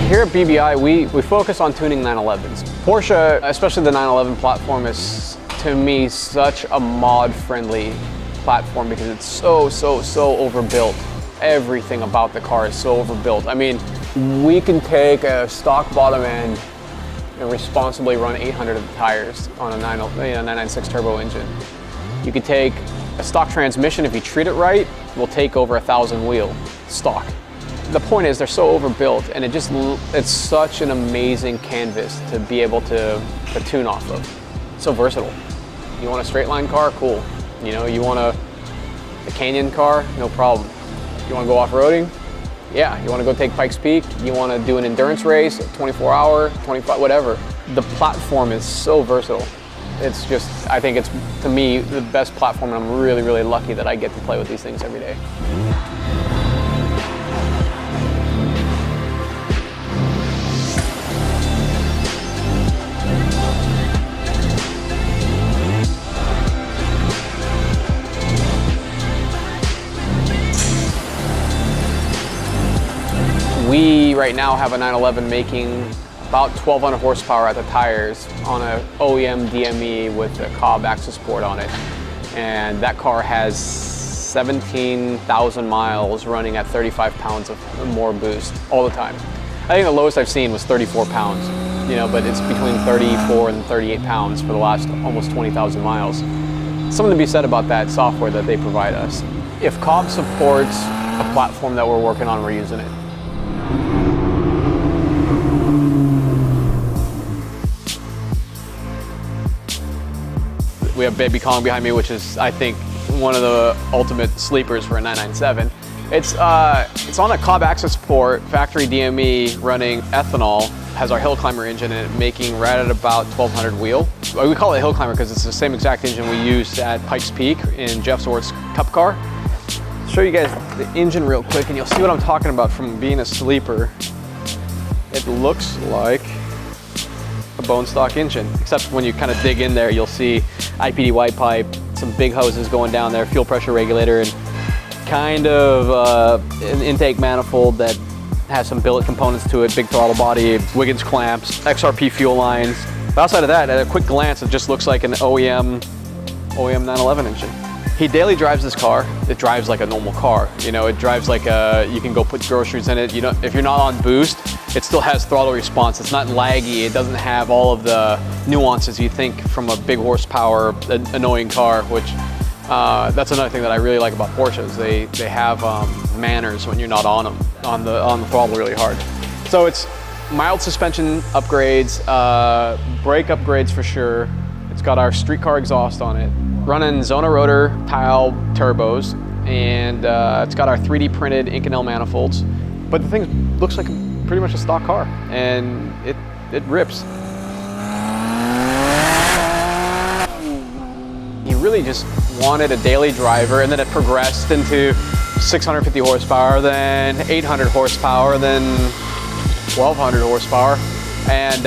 Here at BBI, we focus on tuning 911s. Porsche, especially the 911 platform, is to me such a mod-friendly platform because it's so overbuilt. Everything about the car is so overbuilt. I mean, we can take a stock bottom end and responsibly run 800 of the tires on a 996 turbo engine. You could take a stock transmission, if you treat it right, will take over 1,000 wheel stock. The point is they're so overbuilt, and it's such an amazing canvas to be able to tune off of. So versatile. You want a straight line car? Cool. You know, you want a canyon car? No problem. You want to go off-roading? Yeah. You want to go take Pikes Peak? You want to do an endurance race, 24 hour, 25, whatever. The platform is so versatile. It's just, I think it's, to me, the best platform, and I'm really, really lucky that I get to play with these things every day. We right now have a 911 making about 1,200 horsepower at the tires on a OEM DME with a Cobb access port on it. And that car has 17,000 miles running at 35 pounds of more boost all the time. I think the lowest I've seen was 34 pounds, you know, but it's between 34 and 38 pounds for the last almost 20,000 miles. Something to be said about that software that they provide us. If Cobb supports a platform that we're working on, we're using it. We have Baby Kong behind me, which is, I think, one of the ultimate sleepers for a 997. It's on a Cobb access port, factory DME, running ethanol, has our hill climber engine in it, making right at about 1,200 wheel. We call it hill climber because it's the same exact engine we used at Pikes Peak in Jeff Zort's Cup car. I'll show you guys the engine real quick, and you'll see what I'm talking about from being a sleeper. It looks like a bone stock engine, except when you kind of dig in there, you'll see IPD white pipe, some big hoses going down there, fuel pressure regulator, and kind of an intake manifold that has some billet components to it, big throttle body, Wiggins clamps, XRP fuel lines. But outside of that, at a quick glance, it just looks like an OEM 911 engine. He daily drives this car. It drives like a normal car. You know, it drives like you can go put groceries in it. You know, if you're not on boost, it still has throttle response. It's not laggy. It doesn't have all of the nuances you think from a big horsepower, annoying car, which that's another thing that I really like about Porsches. They have manners when you're not on them, on the throttle really hard. So it's mild suspension upgrades, brake upgrades for sure. It's got our street car exhaust on it. Running Zona rotor tile turbos, and it's got our 3D printed Inconel manifolds. But the thing looks like pretty much a stock car, and it rips. He really just wanted a daily driver, and then it progressed into 650 horsepower, then 800 horsepower, then 1,200 horsepower. And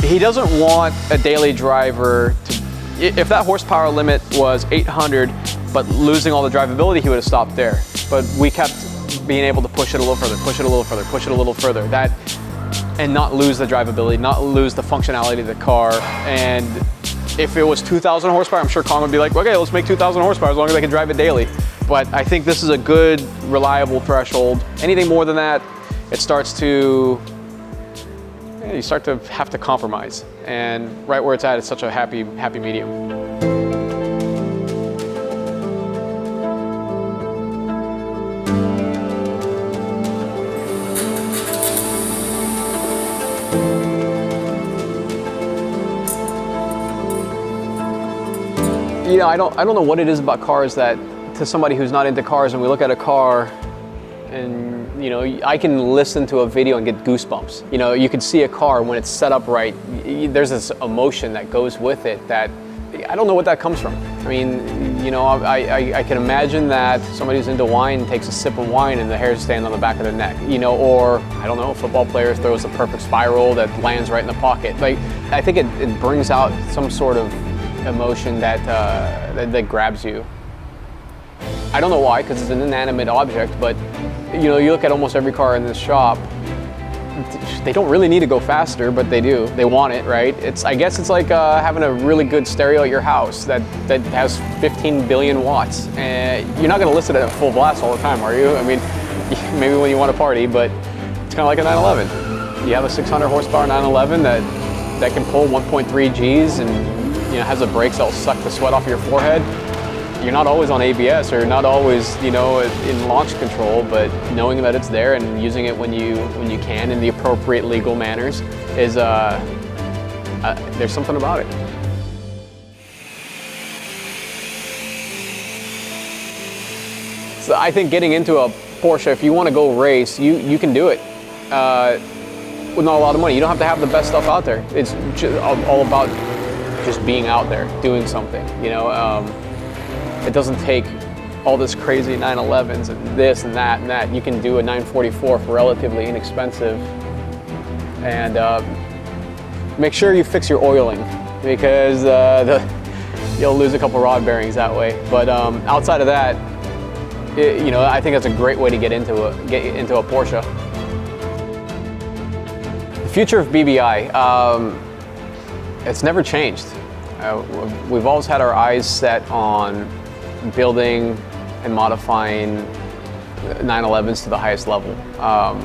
he doesn't want a daily driver to, if that horsepower limit was 800, but losing all the drivability, he would have stopped there. But we kept being able to push it a little further, push it a little further, push it a little further, and not lose the drivability, not lose the functionality of the car. And if it was 2,000 horsepower, I'm sure Kong would be like, okay, let's make 2,000 horsepower as long as I can drive it daily. But I think this is a good, reliable threshold. Anything more than that, it starts to, you start to have to compromise. And right where it's at, it's such a happy medium. You know, I don't know what it is about cars that, to somebody who's not into cars, and we look at a car and, you know, I can listen to a video and get goosebumps. You know, you can see a car when it's set up right. There's this emotion that goes with it that I don't know what that comes from. I mean, you know, I can imagine that somebody who's into wine takes a sip of wine and the hairs stand on the back of their neck. You know, or I don't know, a football player throws a perfect spiral that lands right in the pocket. Like, I think it brings out some sort of emotion that grabs you. I don't know why, because it's an inanimate object, but you know, you look at almost every car in this shop, they don't really need to go faster, but they do. They want it, right? I guess it's like having a really good stereo at your house that has 15 billion watts. And you're not going to listen to it at full blast all the time, are you? I mean, maybe when you want to party, but it's kind of like a 911. You have a 600 horsepower 911 that can pull 1.3 Gs and has the brakes that'll suck the sweat off your forehead. You're not always on ABS or not always, in launch control, but knowing that it's there and using it when you can in the appropriate legal manners is there's something about it. So I think getting into a Porsche, if you want to go race, you can do it with not a lot of money. You don't have to have the best stuff out there. It's just all about just being out there, doing something. It doesn't take all this crazy 911s and this and that and that. You can do a 944 for relatively inexpensive. And make sure you fix your oiling, because you'll lose a couple rod bearings that way. But outside of that, I think that's a great way to get into a Porsche. The future of BBI, it's never changed. We've always had our eyes set on building and modifying 911s to the highest level. Our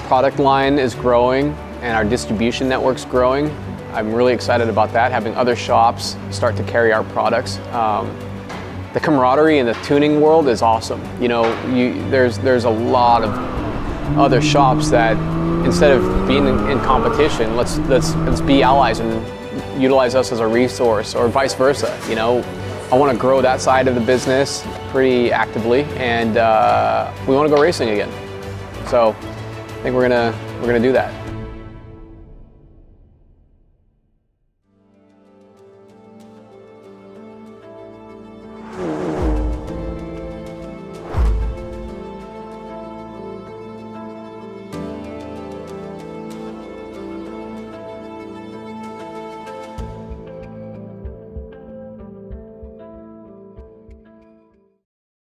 product line is growing and our distribution network's growing. I'm really excited about that, having other shops start to carry our products. The camaraderie in the tuning world is awesome. There's a lot of other shops that, instead of being in competition, let's be allies and utilize us as a resource, or vice versa. I want to grow that side of the business pretty actively, and we want to go racing again. So I think we're gonna do that.